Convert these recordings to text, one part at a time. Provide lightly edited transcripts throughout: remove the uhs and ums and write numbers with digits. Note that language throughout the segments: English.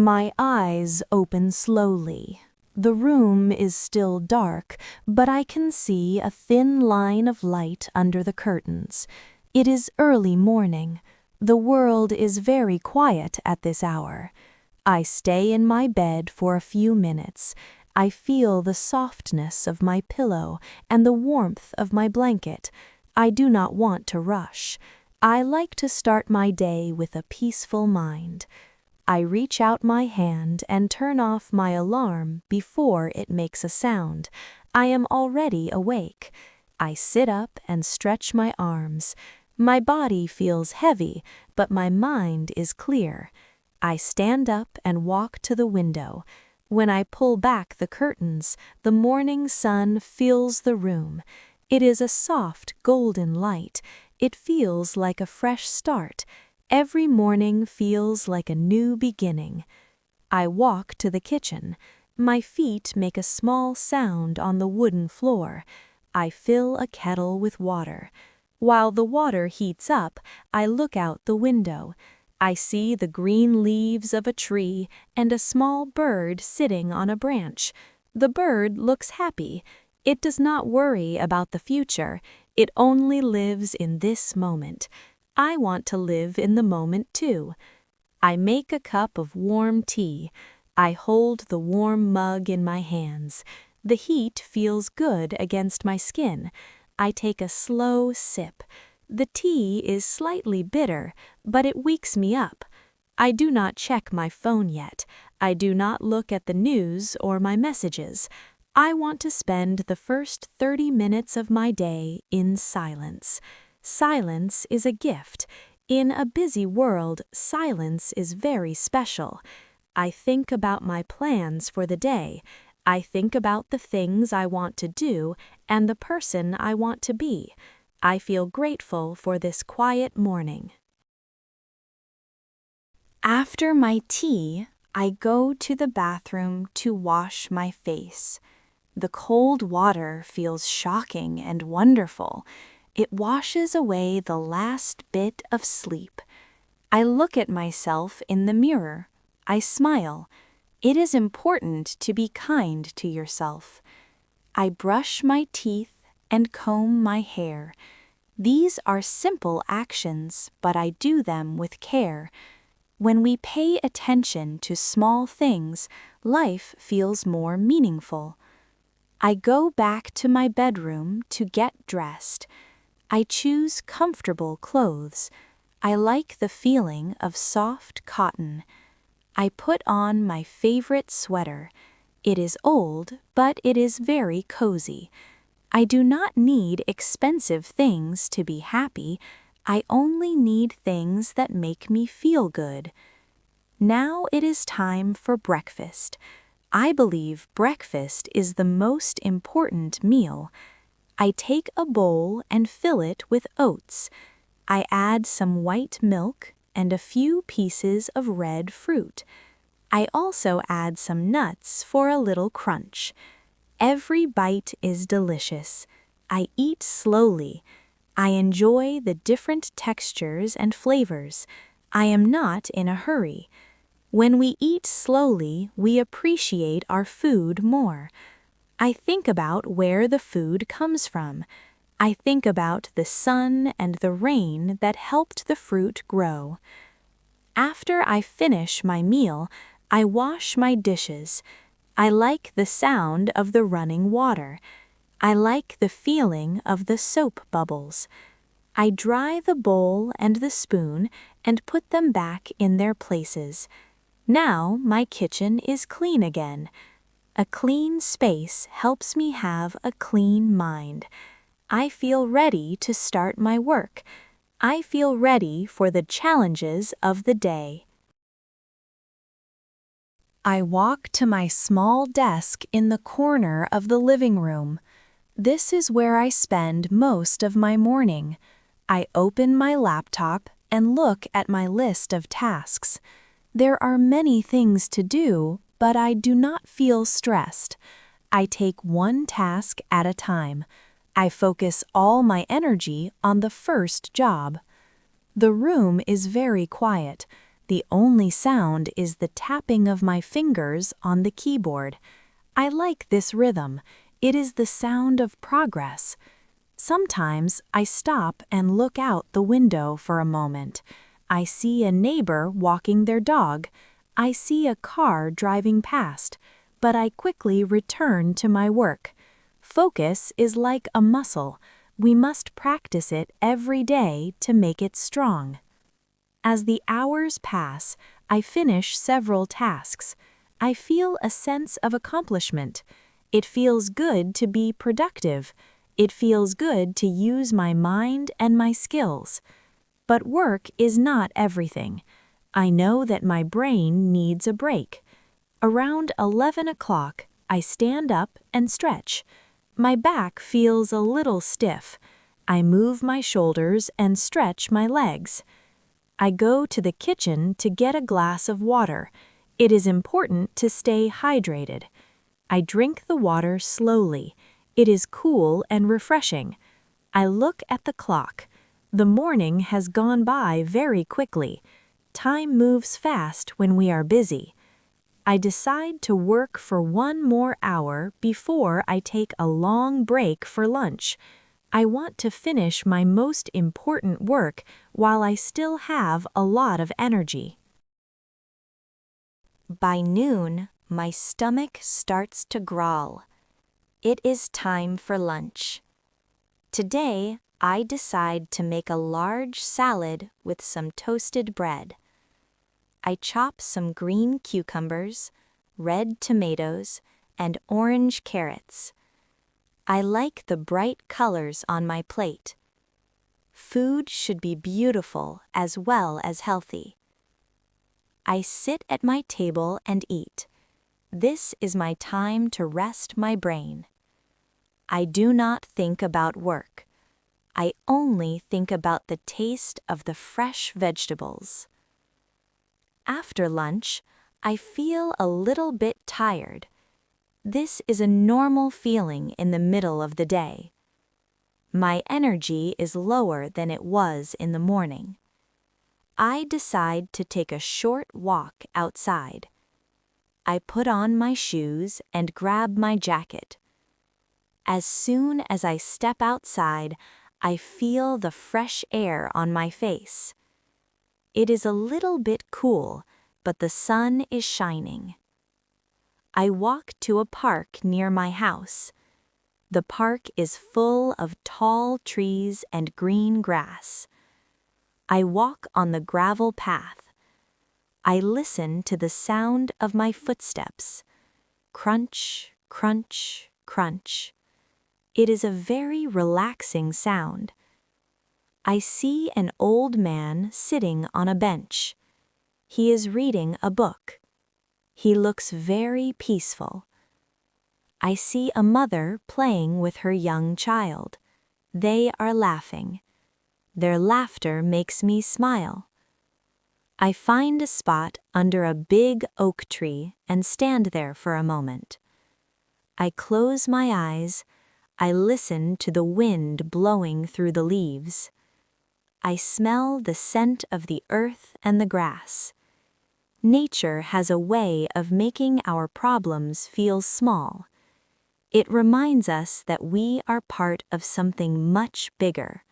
My eyes open slowly. The room is still dark, but I can see a thin line of light under the curtains. It is early morning. The world is very quiet at this hour. I stay in my bed for a few minutes. I feel the softness of my pillow and the warmth of my blanket. I do not want to rush. I like to start my day with a peaceful mind. I reach out my hand and turn off my alarm before it makes a sound. I am already awake. I sit up and stretch my arms. My body feels heavy, but my mind is clear. I stand up and walk to the window. When I pull back the curtains, the morning sun fills the room. It is a soft, golden light. It feels like a fresh start. Every morning feels like a new beginning. I walk to the kitchen. My feet make a small sound on the wooden floor. I fill a kettle with water. While the water heats up, I look out the window. I see the green leaves of a tree and a small bird sitting on a branch. The bird looks happy. It does not worry about the future. It only lives in this moment. I want to live in the moment too. I make a cup of warm tea. I hold the warm mug in my hands. The heat feels good against my skin. I take a slow sip. The tea is slightly bitter, but it wakes me up. I do not check my phone yet. I do not look at the news or my messages. I want to spend the first 30 minutes of my day in silence. Silence is a gift. In a busy world, silence is very special. I think about my plans for the day. I think about the things I want to do and the person I want to be. I feel grateful for this quiet morning. After my tea, I go to the bathroom to wash my face. The cold water feels shocking and wonderful. It washes away the last bit of sleep. I look at myself in the mirror. I smile. It is important to be kind to yourself. I brush my teeth and comb my hair. These are simple actions, but I do them with care. When we pay attention to small things, life feels more meaningful. I go back to my bedroom to get dressed. I choose comfortable clothes. I like the feeling of soft cotton. I put on my favorite sweater. It is old, but it is very cozy. I do not need expensive things to be happy. I only need things that make me feel good. Now it is time for breakfast. I believe breakfast is the most important meal. I take a bowl and fill it with oats. I add some white milk and a few pieces of red fruit. I also add some nuts for a little crunch. Every bite is delicious. I eat slowly. I enjoy the different textures and flavors. I am not in a hurry. When we eat slowly, we appreciate our food more. I think about where the food comes from. I think about the sun and the rain that helped the fruit grow. After I finish my meal, I wash my dishes. I like the sound of the running water. I like the feeling of the soap bubbles. I dry the bowl and the spoon and put them back in their places. Now my kitchen is clean again. A clean space helps me have a clean mind. I feel ready to start my work. I feel ready for the challenges of the day. I walk to my small desk in the corner of the living room. This is where I spend most of my morning. I open my laptop and look at my list of tasks. There are many things to do, but I do not feel stressed. I take one task at a time. I focus all my energy on the first job. The room is very quiet. The only sound is the tapping of my fingers on the keyboard. I like this rhythm. It is the sound of progress. Sometimes I stop and look out the window for a moment. I see a neighbor walking their dog. I see a car driving past, but I quickly return to my work. Focus is like a muscle. We must practice it every day to make it strong. As the hours pass, I finish several tasks. I feel a sense of accomplishment. It feels good to be productive. It feels good to use my mind and my skills. But work is not everything. I know that my brain needs a break. Around 11 o'clock, I stand up and stretch. My back feels a little stiff. I move my shoulders and stretch my legs. I go to the kitchen to get a glass of water. It is important to stay hydrated. I drink the water slowly. It is cool and refreshing. I look at the clock. The morning has gone by very quickly. Time moves fast when we are busy. I decide to work for 1 more hour before I take a long break for lunch. I want to finish my most important work while I still have a lot of energy. By noon, my stomach starts to growl. It is time for lunch. Today, I decide to make a large salad with some toasted bread. I chop some green cucumbers, red tomatoes, and orange carrots. I like the bright colors on my plate. Food should be beautiful as well as healthy. I sit at my table and eat. This is my time to rest my brain. I do not think about work. I only think about the taste of the fresh vegetables. After lunch, I feel a little bit tired. This is a normal feeling in the middle of the day. My energy is lower than it was in the morning. I decide to take a short walk outside. I put on my shoes and grab my jacket. As soon as I step outside, I feel the fresh air on my face. It is a little bit cool, but the sun is shining. I walk to a park near my house. The park is full of tall trees and green grass. I walk on the gravel path. I listen to the sound of my footsteps. Crunch, crunch, crunch. It is a very relaxing sound. I see an old man sitting on a bench. He is reading a book. He looks very peaceful. I see a mother playing with her young child. They are laughing. Their laughter makes me smile. I find a spot under a big oak tree and stand there for a moment. I close my eyes. I listen to the wind blowing through the leaves. I smell the scent of the earth and the grass. Nature has a way of making our problems feel small. It reminds us that we are part of something much bigger.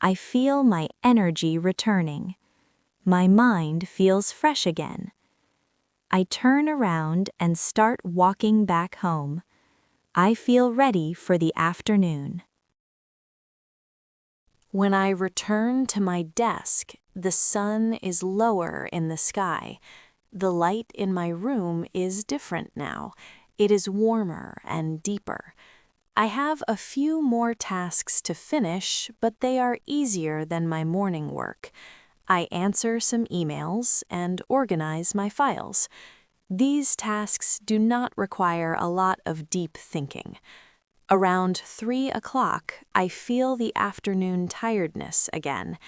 I feel my energy returning. My mind feels fresh again. I turn around and start walking back home. I feel ready for the afternoon. When I return to my desk, the sun is lower in the sky. The light in my room is different now. It is warmer and deeper. I have a few more tasks to finish, but they are easier than my morning work. I answer some emails and organize my files. These tasks do not require a lot of deep thinking. Around 3 o'clock, I feel the afternoon tiredness again.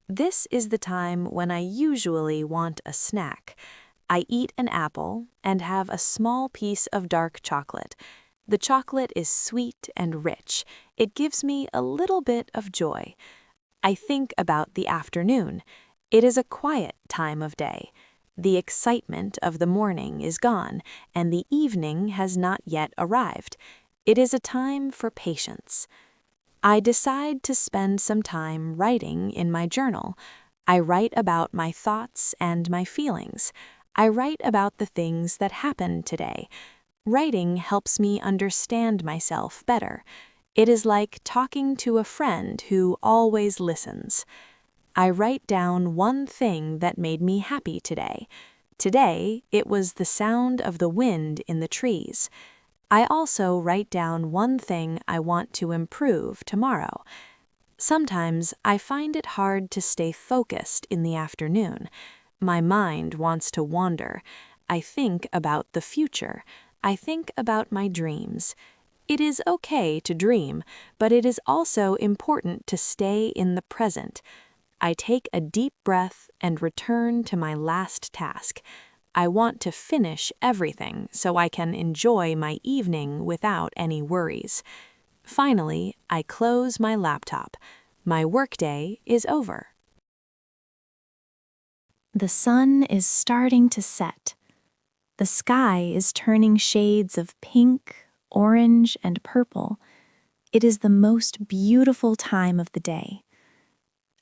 This is the time when I usually want a snack. I eat an apple and have a small piece of dark chocolate. The chocolate is sweet and rich. It gives me a little bit of joy. I think about the afternoon. It is a quiet time of day. The excitement of the morning is gone, and the evening has not yet arrived. It is a time for patience. I decide to spend some time writing in my journal. I write about my thoughts and my feelings. I write about the things that happened today. Writing helps me understand myself better. It is like talking to a friend who always listens. I write down one thing that made me happy today. Today, it was the sound of the wind in the trees. I also write down one thing I want to improve tomorrow. Sometimes I find it hard to stay focused in the afternoon. My mind wants to wander. I think about the future. I think about my dreams. It is okay to dream, but it is also important to stay in the present. I take a deep breath and return to my last task. I want to finish everything so I can enjoy my evening without any worries. Finally, I close my laptop. My workday is over. The sun is starting to set. The sky is turning shades of pink, orange, and purple. It is the most beautiful time of the day.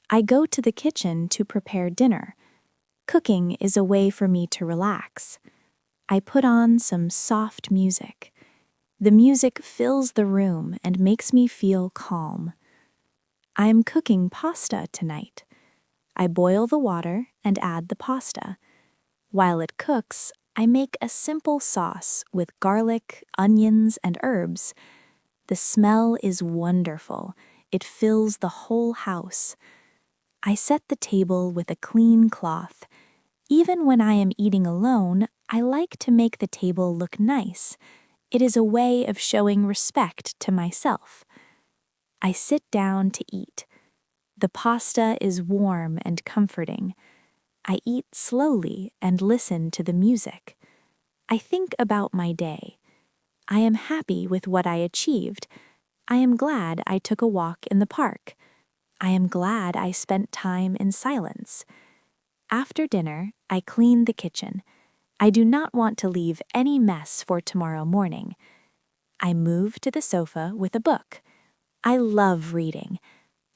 I go to the kitchen to prepare dinner. Cooking is a way for me to relax. I put on some soft music. The music fills the room and makes me feel calm. I am cooking pasta tonight. I boil the water and add the pasta. While it cooks, I make a simple sauce with garlic, onions, and herbs. The smell is wonderful. It fills the whole house. I set the table with a clean cloth. Even when I am eating alone, I like to make the table look nice. It is a way of showing respect to myself. I sit down to eat. The pasta is warm and comforting. I eat slowly and listen to the music. I think about my day. I am happy with what I achieved. I am glad I took a walk in the park. I am glad I spent time in silence. After dinner, I clean the kitchen. I do not want to leave any mess for tomorrow morning. I move to the sofa with a book. I love reading.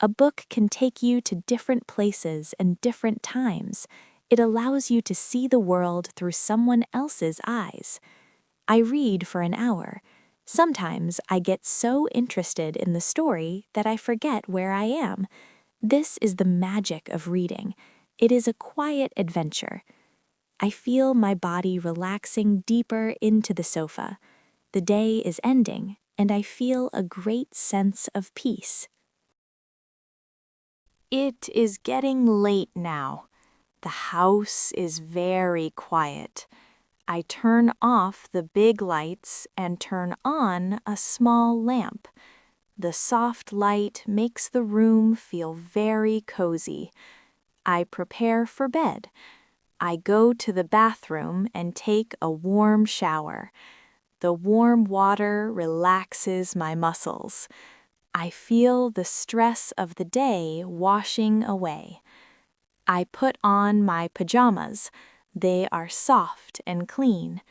A book can take you to different places and different times. It allows you to see the world through someone else's eyes. I read for an hour. Sometimes I get so interested in the story that I forget where I am. This is the magic of reading. It is a quiet adventure. I feel my body relaxing deeper into the sofa. The day is ending, and I feel a great sense of peace. It is getting late now. The house is very quiet. I turn off the big lights and turn on a small lamp. The soft light makes the room feel very cozy. I prepare for bed. I go to the bathroom and take a warm shower. The warm water relaxes my muscles. I feel the stress of the day washing away. I put on my pajamas. They are soft and clean.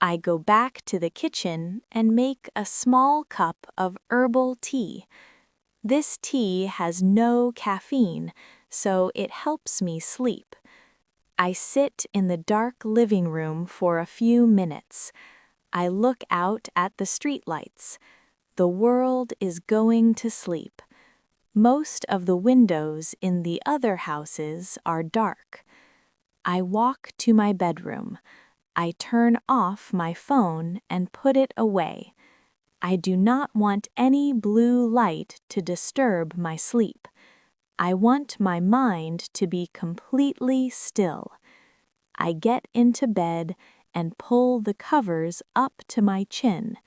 I go back to the kitchen and make a small cup of herbal tea. This tea has no caffeine, so it helps me sleep. I sit in the dark living room for a few minutes. I look out at the streetlights. The world is going to sleep. Most of the windows in the other houses are dark. I walk to my bedroom. I turn off my phone and put it away. I do not want any blue light to disturb my sleep. I want my mind to be completely still. I get into bed and pull the covers up to my chin.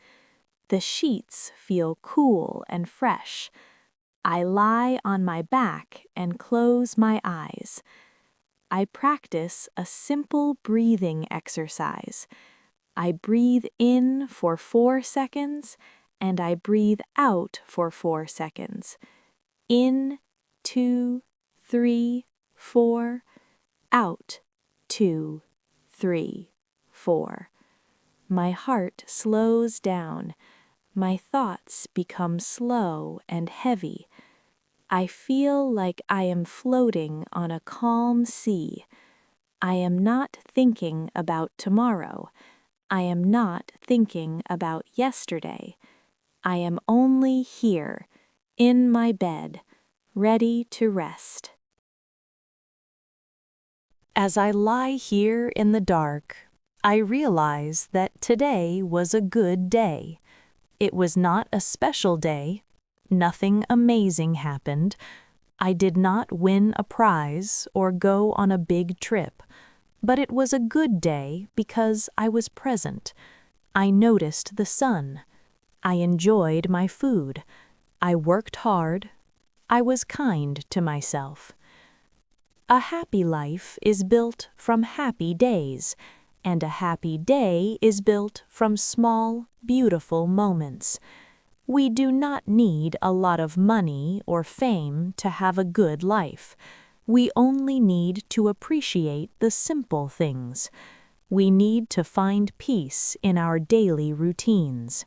The sheets feel cool and fresh. I lie on my back and close my eyes. I practice a simple breathing exercise. I breathe in for 4 seconds and I breathe out for 4 seconds. In, 2, 3, 4. Out. 2, 3, 4. My heart slows down. My thoughts become slow and heavy. I feel like I am floating on a calm sea. I am not thinking about tomorrow. I am not thinking about yesterday. I am only here, in my bed, ready to rest. As I lie here in the dark, I realize that today was a good day. It was not a special day. Nothing amazing happened. I did not win a prize or go on a big trip, but it was a good day because I was present. I noticed the sun. I enjoyed my food. I worked hard. I was kind to myself. A happy life is built from happy days, and a happy day is built from small, beautiful moments. We do not need a lot of money or fame to have a good life. We only need to appreciate the simple things. We need to find peace in our daily routines.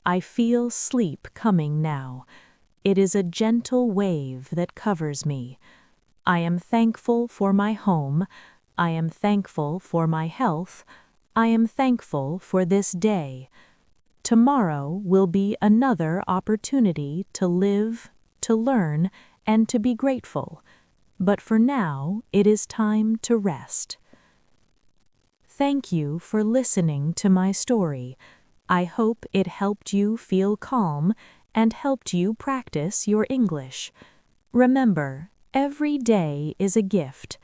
I feel sleep coming now. It is a gentle wave that covers me. I am thankful for my home. I am thankful for my health. I am thankful for this day. Tomorrow will be another opportunity to live, to learn, and to be grateful. But for now, it is time to rest. Thank you for listening to my story. I hope it helped you feel calm and helped you practice your English. Remember, every day is a gift.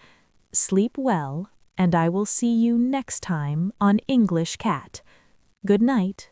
Sleep well, and I will see you next time on English Cat. Good night.